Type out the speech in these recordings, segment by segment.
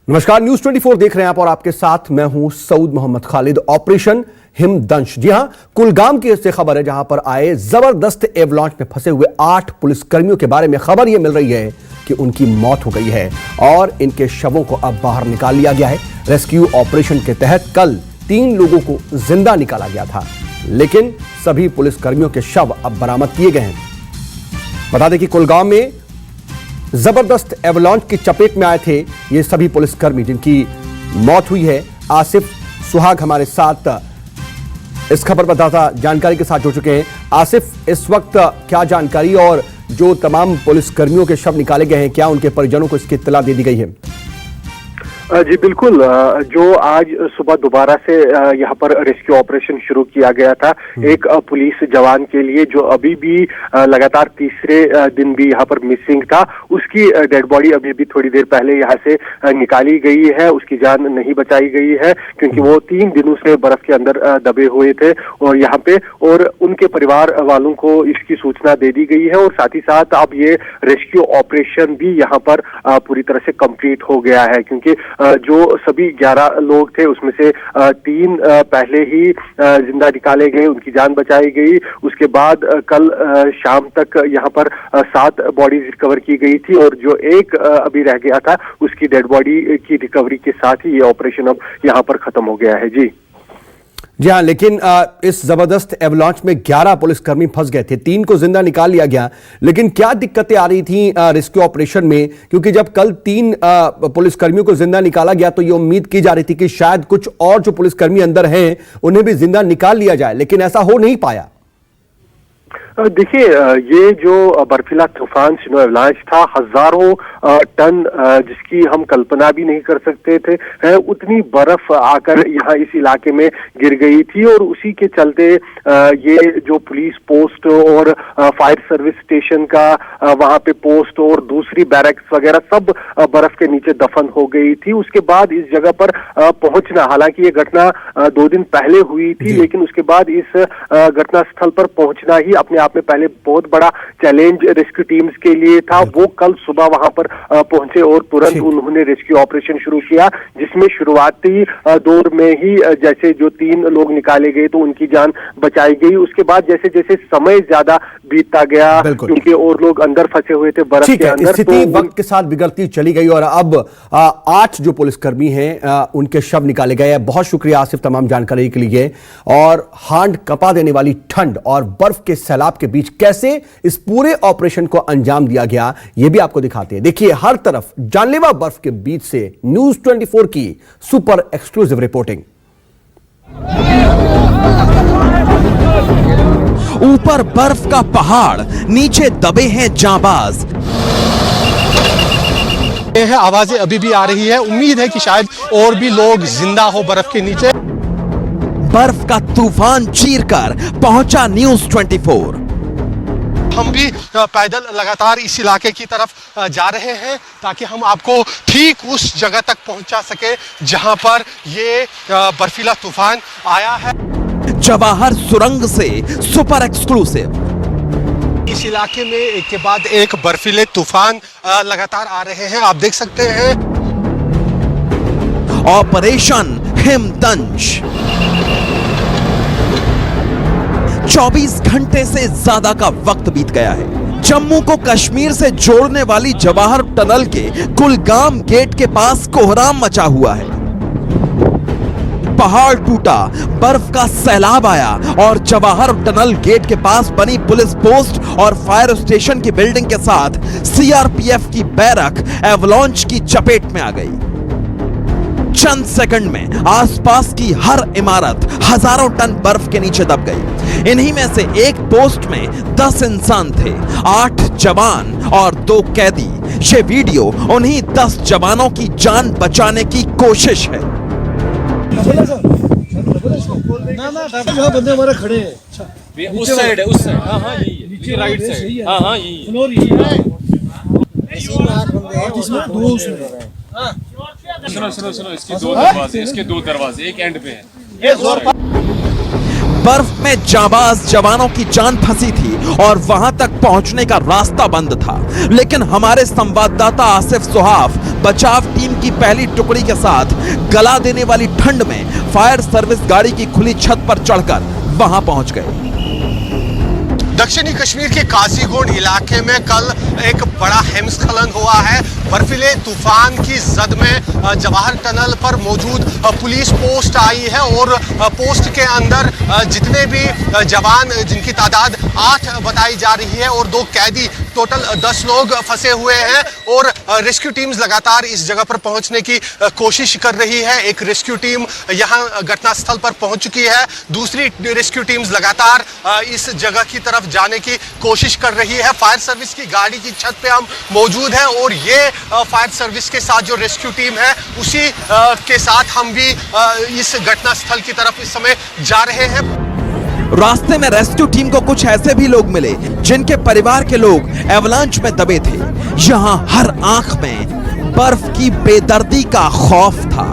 नमस्कार, न्यूज 24 देख रहे हैं आप और आपके साथ मैं हूं सऊद मोहम्मद खालिद। ऑपरेशन हिमदंश, जी हां, कुलगाम की से खबर है जहां पर आए जबरदस्त एवलांच में फंसे हुए 8 पुलिसकर्मियों के बारे में खबर यह मिल रही है कि उनकी मौत हो गई है और इनके शवों को अब बाहर निकाल लिया गया है। रेस्क्यू ऑपरेशन के तहत कल 3 लोगों को जिंदा निकाला गया था, लेकिन सभी पुलिसकर्मियों के शव अब बरामद किए गए हैं। बता दें कि कुलगाम में जबरदस्त एवलांच की चपेट में आए थे ये सभी पुलिसकर्मी जिनकी मौत हुई है। आसिफ सुहाग हमारे साथ इस खबर पर ज्यादा जानकारी के साथ जुड़ चुके हैं। आसिफ, इस वक्त क्या जानकारी और जो तमाम पुलिसकर्मियों के शव निकाले गए हैं, क्या उनके परिजनों को इसकी इत्तला दे दी गई है? जी बिल्कुल, जो आज सुबह दोबारा से यहाँ पर रेस्क्यू ऑपरेशन शुरू किया गया था एक पुलिस जवान के लिए जो अभी भी लगातार तीसरे दिन भी यहाँ पर मिसिंग था, उसकी डेड बॉडी अभी भी थोड़ी देर पहले यहाँ से निकाली गई है। उसकी जान नहीं बचाई गई है क्योंकि वो 3 दिनों से बर्फ के अंदर दबे हुए थे और यहाँ पे और उनके परिवार वालों को इसकी सूचना दे दी गई है और साथ ही साथ अब ये रेस्क्यू ऑपरेशन भी यहाँ पर पूरी तरह से कंप्लीट हो गया है क्योंकि जो सभी 11 लोग थे उसमें से 3 पहले ही जिंदा निकाले गए, उनकी जान बचाई गई। उसके बाद कल शाम तक यहाँ पर 7 बॉडीज रिकवर की गई थी और जो एक अभी रह गया था उसकी डेड बॉडी की रिकवरी के साथ ही ये ऑपरेशन अब यहाँ पर खत्म हो गया है। जी हाँ, लेकिन इस जबरदस्त एवलांच में 11 पुलिसकर्मी फंस गए थे, 3 को जिंदा निकाल लिया गया। लेकिन क्या दिक्कतें आ रही थी रेस्क्यू ऑपरेशन में? क्योंकि जब कल 3 पुलिसकर्मियों को जिंदा निकाला गया तो ये उम्मीद की जा रही थी कि शायद कुछ और जो पुलिसकर्मी अंदर हैं उन्हें भी जिंदा निकाल लिया जाए, लेकिन ऐसा हो नहीं पाया। देखिए, ये जो बर्फीला तूफान स्नो एवलांच था, हजारों टन जिसकी हम कल्पना भी नहीं कर सकते थे उतनी बर्फ आकर यहाँ इस इलाके में गिर गई थी और उसी के चलते ये जो पुलिस पोस्ट और फायर सर्विस स्टेशन का वहां पे पोस्ट और दूसरी बैरक्स वगैरह सब बर्फ के नीचे दफन हो गई थी। उसके बाद इस जगह पर पहुंचना, हालांकि ये घटना 2 दिन पहले हुई थी, लेकिन उसके बाद इस घटना स्थल पर पहुंचना ही अपने आप में पहले बहुत बड़ा चैलेंज रेस्क्यू टीम्स के लिए था। वो कल सुबह वहां पर पहुंचे और तुरंत उन्होंने रेस्क्यू ऑपरेशन शुरू किया, जिसमें शुरुआती दौर में ही जैसे जो 3 लोग निकाले गए तो उनकी जान बचाई गई। उसके बाद जैसे जैसे समय ज्यादा बीतता गया क्योंकि और लोग अंदर फंसे हुए थे बर्फ के अंदर, स्थिति वक्त के साथ बिगड़ती चली गई और अब 8 जो पुलिसकर्मी हैं उनके शव निकाले गए। बहुत शुक्रिया आसिफ तमाम जानकारी के लिए। और हांड कपा देने वाली ठंड और बर्फ के सैलाब के बीच कैसे इस पूरे ऑपरेशन को अंजाम दिया गया ये भी आपको दिखाते हैं। देखिए, हर तरफ जानलेवा बर्फ के बीच से न्यूज 24 की सुपर एक्सक्लूसिव रिपोर्टिंग। ऊपर बर्फ का पहाड़, नीचे दबे हैं जांबाज। ये है, आवाजें अभी भी आ रही है। उम्मीद है कि शायद और भी लोग जिंदा हो बर्फ के नीचे। बर्फ का तूफान चीरकर पहुंचा न्यूज 24। हम भी पैदल लगातार इस इलाके की तरफ जा रहे हैं ताकि हम आपको ठीक उस जगह तक पहुंचा सके जहां पर ये बर्फीला तूफान आया है। जवाहर सुरंग से सुपर एक्सक्लूसिव। इस इलाके में एक के बाद एक बर्फीले तूफान लगातार आ रहे हैं, आप देख सकते हैं। ऑपरेशन हिमदंश 24 घंटे से ज्यादा का वक्त बीत गया है। जम्मू को कश्मीर से जोड़ने वाली जवाहर टनल के कुलगाम गेट के पास कोहराम मचा हुआ है। पहाड़ टूटा, बर्फ का सैलाब आया और जवाहर टनल गेट के पास बनी पुलिस पोस्ट और फायर स्टेशन की बिल्डिंग के साथ सीआरपीएफ की बैरक एवलांच की चपेट में आ गई। चंद सेकंड में आसपास की हर इमारत हजारों टन बर्फ के नीचे दब गई। इन्हीं में से एक पोस्ट में 10 इंसान थे, 8 जवान और 2 कैदी। ये वीडियो उन्हीं 10 जवानों की जान बचाने की कोशिश है। ना बंदे हमारे खड़े हैं, उस साइड है, उस साइड। हाँ यही है, नीचे राइट साइड। हाँ यही है, फ्लोर यही है। जिसमें 2 उसमें। सुनो इसके 2 दरवाजे, इसके 2 दरवाजे एक एंड पे है। बर्फ में जाबाज जवानों की जान फंसी थी और वहां तक पहुंचने का रास्ता बंद था, लेकिन हमारे संवाददाता आसिफ सुहाफ बचाव टीम की पहली टुकड़ी के साथ गला देने वाली ठंड में फायर सर्विस गाड़ी की खुली छत पर चढ़कर वहां पहुंच गए। दक्षिणी कश्मीर के काजीगुंड इलाके में कल एक बड़ा हिमस्खलन हुआ है। बर्फीले तूफान की जद में जवाहर टनल पर मौजूद पुलिस पोस्ट आई है और पोस्ट के अंदर जितने भी जवान, जिनकी तादाद 8 बताई जा रही है, और 2 कैदी, टोटल 10 लोग फंसे हुए हैं और रेस्क्यू टीम्स लगातार इस जगह पर पहुंचने की कोशिश कर रही है। एक रेस्क्यू टीम यहां घटनास्थल पर पहुंच चुकी है, दूसरी रेस्क्यू टीम्स लगातार इस जगह की तरफ जाने की कोशिश कर रही है। फायर सर्विस की गाड़ी की छत पे हम मौजूद हैं और ये फायर सर्विस के साथ जो रेस्क्यू टीम है उसी के साथ हम भी इस घटनास्थल की तरफ इस समय जा रहे हैं। रास्ते में रेस्क्यू टीम को कुछ ऐसे भी लोग मिले जिनके परिवार के लोग एवलांच में दबे थे। यहाँ हर आंख में बर्फ की बेदर्दी का खौफ था।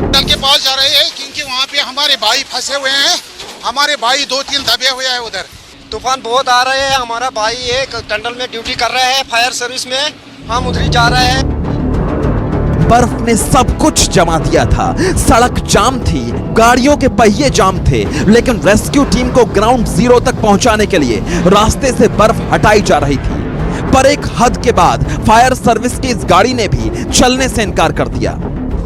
टनल के पास जा रहे हैं क्योंकि वहाँ पे हमारे भाई फंसे हुए हैं, हमारे भाई 2-3 दबे हुए हैं उधर। तूफान बहुत आ रहे हैं, हमारा भाई एक टनल में ड्यूटी कर रहे हैं फायर सर्विस में, हम उधर ही जा रहे हैं। बर्फ ने सब कुछ जमा दिया था, सड़क जाम थी, गाड़ियों के पहिए जाम थे, लेकिन रेस्क्यू टीम को ग्राउंड जीरो तक पहुंचाने के लिए रास्ते से बर्फ हटाई जा रही थी। पर एक हद के बाद फायर सर्विस की इस गाड़ी ने भी चलने से इनकार कर दिया।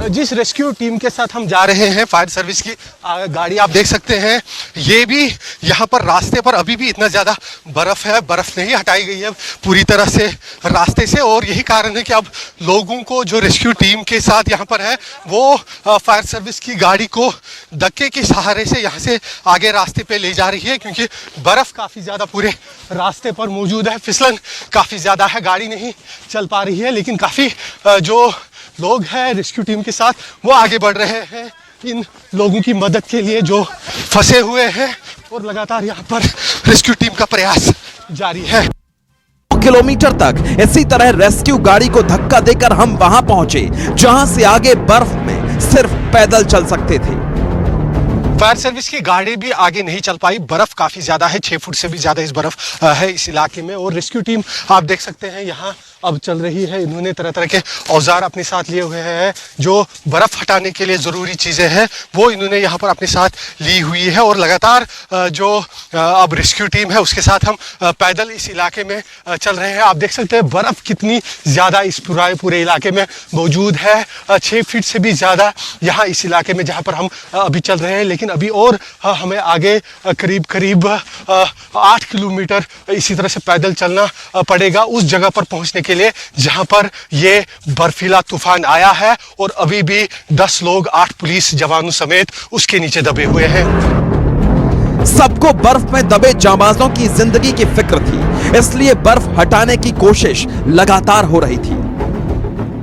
जिस रेस्क्यू टीम के साथ हम जा रहे हैं, फायर सर्विस की गाड़ी आप देख सकते हैं, ये भी यहाँ पर रास्ते पर अभी भी इतना ज़्यादा बर्फ़ है, बर्फ़ नहीं हटाई गई है पूरी तरह से रास्ते से, और यही कारण है कि अब लोगों को जो रेस्क्यू टीम के साथ यहाँ पर है वो फायर सर्विस की गाड़ी को धक्के के सहारे से यहाँ से आगे रास्ते पे ले जा रही है, क्योंकि बर्फ़ काफ़ी ज़्यादा पूरे रास्ते पर मौजूद है, फिसलन काफ़ी ज़्यादा है, गाड़ी नहीं चल पा रही है। लेकिन काफ़ी जो लोग हैं रेस्क्यू टीम के साथ वो आगे बढ़ रहे हैं इन लोगों की मदद के लिए जो फंसे हुए हैं, और लगातार यहाँ पर रेस्क्यू टीम का प्रयास जारी है। किलोमीटर तक इसी तरह रेस्क्यू गाड़ी को धक्का देकर हम वहां पहुंचे जहां से आगे बर्फ में सिर्फ पैदल चल सकते थे। फायर सर्विस की गाड़ी भी आगे नहीं चल पाई, बर्फ काफी ज्यादा है, 6 फुट से भी ज्यादा इस बर्फ है इस इलाके में, और रेस्क्यू टीम आप देख सकते हैं यहाँ अब चल रही है। इन्होंने तरह तरह के औजार अपने साथ लिए हुए हैं, जो बर्फ हटाने के लिए ज़रूरी चीज़ें हैं वो इन्होंने यहाँ पर अपने साथ ली हुई है, और लगातार जो अब रेस्क्यू टीम है उसके साथ हम पैदल इस इलाके में चल रहे हैं। आप देख सकते हैं बर्फ़ कितनी ज़्यादा इस पूरे इलाके में मौजूद है, 6 फीट से भी ज़्यादा यहाँ इस इलाके में जहाँ पर हम अभी चल रहे हैं। लेकिन अभी और हमें आगे करीब 8 किलोमीटर इसी तरह से पैदल चलना पड़ेगा उस जगह पर पहुँचने के लिए जहां पर ये बर्फीला तूफान आया है, और अभी भी 10 लोग 8 पुलिस जवानों समेत उसके नीचे दबे हुए हैं। सबको बर्फ में दबे जांबाजों की जिंदगी की फिक्र थी, इसलिए बर्फ हटाने की कोशिश लगातार हो रही थी।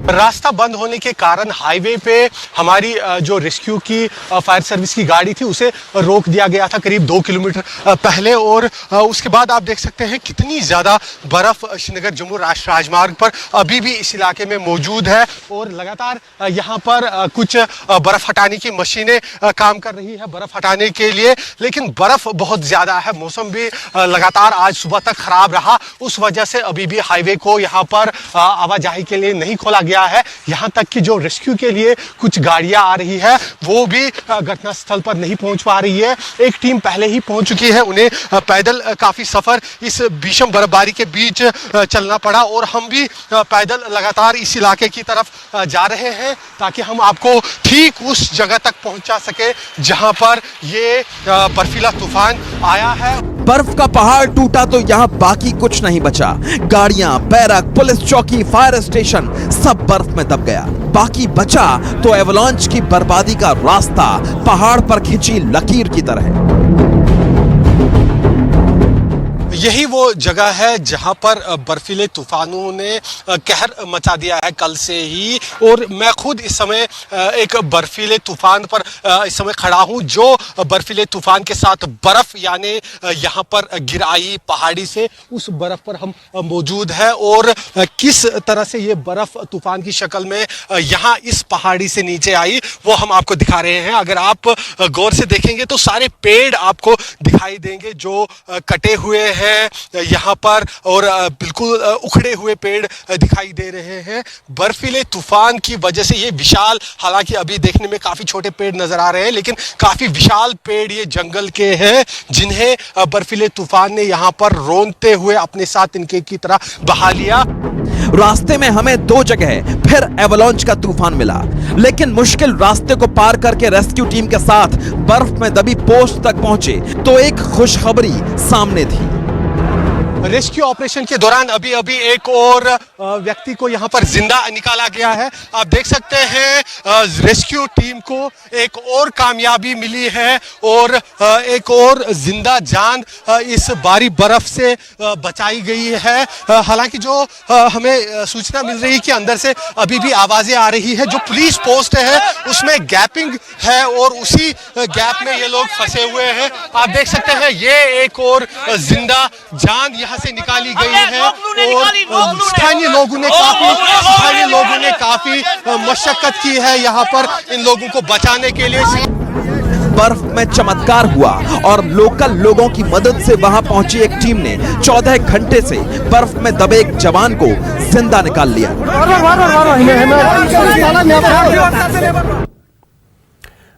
रास्ता बंद होने के कारण हाईवे पे हमारी जो रेस्क्यू की फायर सर्विस की गाड़ी थी उसे रोक दिया गया था करीब 2 किलोमीटर पहले, और उसके बाद आप देख सकते हैं कितनी ज़्यादा बर्फ़ श्रीनगर जम्मू राष्ट्रीय राजमार्ग पर अभी भी इस इलाके में मौजूद है, और लगातार यहाँ पर कुछ बर्फ़ हटाने की मशीनें काम कर रही है बर्फ़ हटाने के लिए, लेकिन बर्फ़ बहुत ज़्यादा है, मौसम भी लगातार आज सुबह तक ख़राब रहा, उस वजह से अभी भी हाईवे को यहाँ पर आवाजाही के लिए नहीं खोला गया है। यहाँ तक कि जो रेस्क्यू के लिए कुछ गाड़ियां आ रही है वो भी घटनास्थल पर नहीं पहुंच पा रही है। एक टीम पहले ही पहुंच चुकी है, उन्हें पैदल काफी सफर इस भीषण बर्फबारी के बीच चलना पड़ा, और हम भी पैदल लगातार इस इलाके की तरफ जा रहे हैं ताकि हम आपको ठीक उस जगह तक पहुंचा सके जहां पर ये बर्फीला तूफान आया है। बर्फ का पहाड़ टूटा तो यहाँ बाकी कुछ नहीं बचा। गाड़ियां, बैरक, पुलिस चौकी, फायर स्टेशन सब बर्फ में दब गया। बाकी बचा तो एवलांच की बर्बादी का रास्ता पहाड़ पर खिंची लकीर की तरह। यही वो जगह है जहां पर बर्फीले तूफानों ने कहर मचा दिया है कल से ही। और मैं खुद इस समय एक बर्फीले तूफान पर इस समय खड़ा हूं, जो बर्फीले तूफान के साथ बर्फ यानी यहां पर गिर आई पहाड़ी से, उस बर्फ पर हम मौजूद है। और किस तरह से ये बर्फ तूफान की शक्ल में यहां इस पहाड़ी से नीचे आई वो हम आपको दिखा रहे हैं। अगर आप गौर से देखेंगे तो सारे पेड़ आपको दिखाई देंगे जो कटे हुए हैं यहां पर, और बिल्कुल उखड़े हुए पेड़ दिखाई दे रहे हैं। बर्फीले तूफान की वजह से ये विशाल, हालांकि अभी देखने में काफी छोटे पेड़ नजर आ रहे हैं, लेकिन काफी विशाल पेड़ ये जंगल के हैं जिन्हें बर्फीले तूफान ने यहां पर रोंदते हुए अपने साथ इनके की तरह बहा लिया। रास्ते में हमें 2 जगह फिर एवलांच का तूफान मिला, लेकिन मुश्किल रास्ते को पार करके रेस्क्यू टीम के साथ बर्फ में दबी पोस्ट तक पहुंचे तो एक खुशखबरी सामने थी। रेस्क्यू ऑपरेशन के दौरान अभी अभी एक और व्यक्ति को यहां पर जिंदा निकाला गया है। आप देख सकते हैं रेस्क्यू टीम को एक और कामयाबी मिली है और एक और जिंदा जान इस भारी बर्फ से बचाई गई है। हालांकि जो हमें सूचना मिल रही है कि अंदर से अभी भी आवाजें आ रही है। जो पुलिस पोस्ट है उसमें गैपिंग है और उसी गैप में ये लोग फंसे हुए हैं। आप देख सकते हैं ये एक और जिंदा जान यहाँ से निकाली गई है और स्थानीय लोगों ने काफी मशक्कत की है यहाँ पर इन लोगों को बचाने के लिए। बर्फ में चमत्कार हुआ और लोकल लोगों की मदद से वहां पहुंची एक टीम ने 14 घंटे से बर्फ में दबे एक जवान को जिंदा निकाल लिया।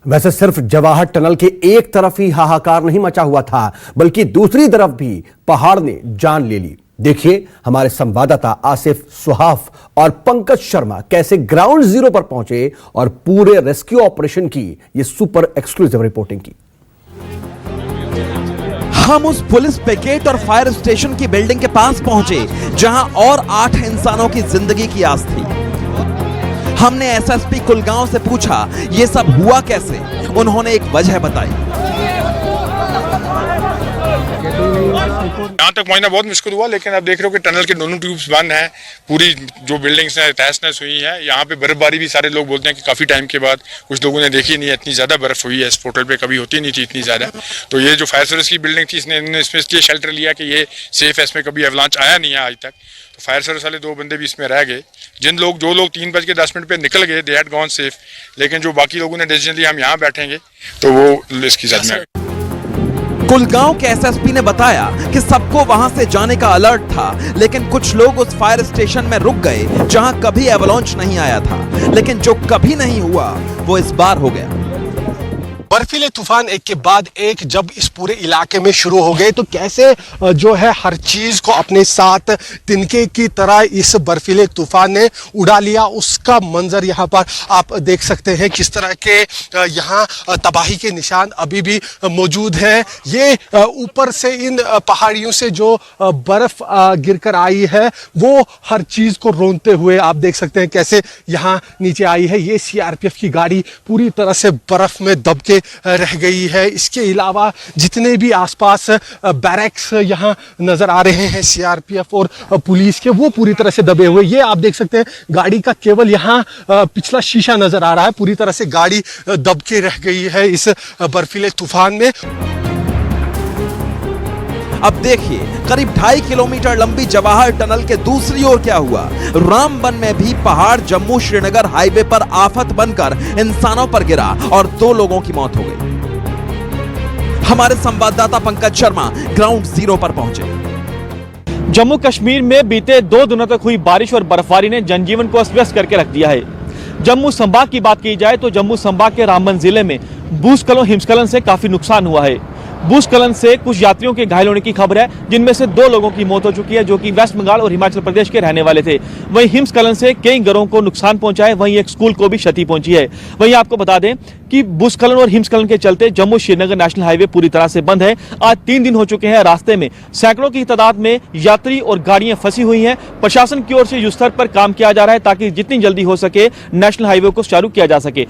वैसे सिर्फ जवाहर टनल के एक तरफ ही हाहाकार नहीं मचा हुआ था, बल्कि दूसरी तरफ भी पहाड़ ने जान ले ली। देखिए हमारे संवाददाता आसिफ सुहाफ और पंकज शर्मा कैसे ग्राउंड जीरो पर पहुंचे और पूरे रेस्क्यू ऑपरेशन की ये सुपर एक्सक्लूसिव रिपोर्टिंग की। हम उस पुलिस पिकेट और फायर स्टेशन की बिल्डिंग के पास पहुंचे जहां और 8 इंसानों की जिंदगी की आस थी। हमने एसएसपी कुलगांव से पूछा ये सब हुआ कैसे। उन्होंने एक वजह बताई। यहाँ तक पहुंचना बहुत मुश्किल हुआ, लेकिन अब देख रहे हो कि टनल के दोनों ट्यूब्स बंद हैं, पूरी जो बिल्डिंग्स हैं तहस नहस हुई हैं। यहाँ पे बर्फबारी भी सारे लोग बोलते हैं कि काफी टाइम के बाद कुछ लोगों ने देखी नहीं है, इतनी ज्यादा बर्फ हुई है इस पोर्टल पे, कभी होती नहीं थी इतनी ज्यादा। तो ये जो फायर सर्विस की बिल्डिंग थी इन्होंने इसमें इसलिए शेल्टर लिया कि ये सेफ है, इसमें कभी एवलांच आया नहीं है आज तक। तो फायर सर्विस वाले 2 बंदे भी इसमें रह गए। जो लोग 3:10 पे निकल गए दे हैड गॉन सेफ, लेकिन जो बाकी लोगों ने डिसीजन लिया हम यहाँ बैठेंगे तो वो इसकी जद में। कुलगांव के एसएसपी ने बताया कि सबको वहां से जाने का अलर्ट था, लेकिन कुछ लोग उस फायर स्टेशन में रुक गए जहां कभी एवलांच नहीं आया था, लेकिन जो कभी नहीं हुआ वो इस बार हो गया। बर्फीले तूफान एक के बाद एक जब इस पूरे इलाके में शुरू हो गए तो कैसे जो है हर चीज को अपने साथ तिनके की तरह इस बर्फीले तूफान ने उड़ा लिया, उसका मंजर यहाँ पर आप देख सकते हैं। किस तरह के यहाँ तबाही के निशान अभी भी मौजूद हैं। ये ऊपर से इन पहाड़ियों से जो बर्फ गिरकर आई है वो हर चीज को रोंदते हुए आप देख सकते हैं कैसे यहाँ नीचे आई है। ये सीआरपीएफ की गाड़ी पूरी तरह से बर्फ में दब के रह गई है। इसके अलावा जितने भी आसपास बैरक्स यहाँ नजर आ रहे हैं सीआरपीएफ और पुलिस के, वो पूरी तरह से दबे हुए। ये आप देख सकते हैं गाड़ी का केवल यहाँ पिछला शीशा नजर आ रहा है, पूरी तरह से गाड़ी दब के रह गई है इस बर्फीले तूफान में। अब देखिए करीब 2.5 किलोमीटर लंबी जवाहर टनल के दूसरी ओर क्या हुआ। रामबन में भी पहाड़ जम्मू श्रीनगर हाईवे पर आफत बनकर इंसानों पर गिरा और 2 लोगों की मौत हो गई। हमारे संवाददाता पंकज शर्मा ग्राउंड जीरो पर पहुंचे। जम्मू कश्मीर में बीते 2 दिनों तक हुई बारिश और बर्फबारी ने जनजीवन को अस्त व्यस्त करके रख दिया है। जम्मू संभाग की बात की जाए तो जम्मू संभाग के रामबन जिले में भूस्खलन हिमस्खलन से काफी नुकसान हुआ है। भूस्खलन से कुछ यात्रियों के घायल होने की खबर है, जिनमें से 2 लोगों की मौत हो चुकी है जो कि वेस्ट बंगाल और हिमाचल प्रदेश के रहने वाले थे। वहीं हिमस्खलन से कई घरों को नुकसान पहुंचा है, वहीं एक स्कूल को भी क्षति पहुंची है। वहीं आपको बता दें कि भूस्खलन और हिमस्खलन के चलते जम्मू श्रीनगर नेशनल हाईवे पूरी तरह से बंद है। आज 3 दिन हो चुके हैं। रास्ते में सैकड़ों की तादाद में यात्री और गाड़ियां फंसी हुई हैं। प्रशासन की ओर से युद्ध स्तर पर काम किया जा रहा है ताकि जितनी जल्दी हो सके नेशनल हाईवे को चालू किया जा सके।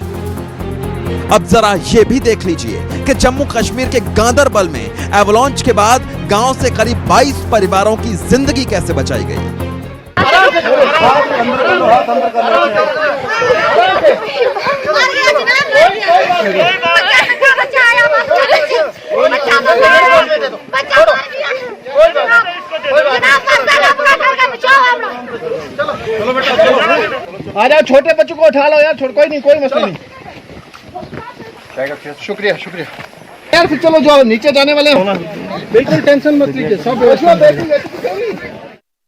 अब जरा ये भी देख लीजिए आखिर जम्मू कश्मीर के गांदरबल में एवलांच के बाद गांव से करीब 22 परिवारों की जिंदगी कैसे बचाई गई? आ जाओ, छोटे बच्चों को उठा लो यार, छोड़, कोई नहीं, कोई मसला नहीं। शुक्रिया शुक्रिया यार, फिर चलो जो नीचे जाने वाले हो ना, बिल्कुल टेंशन मत लीजिए, सब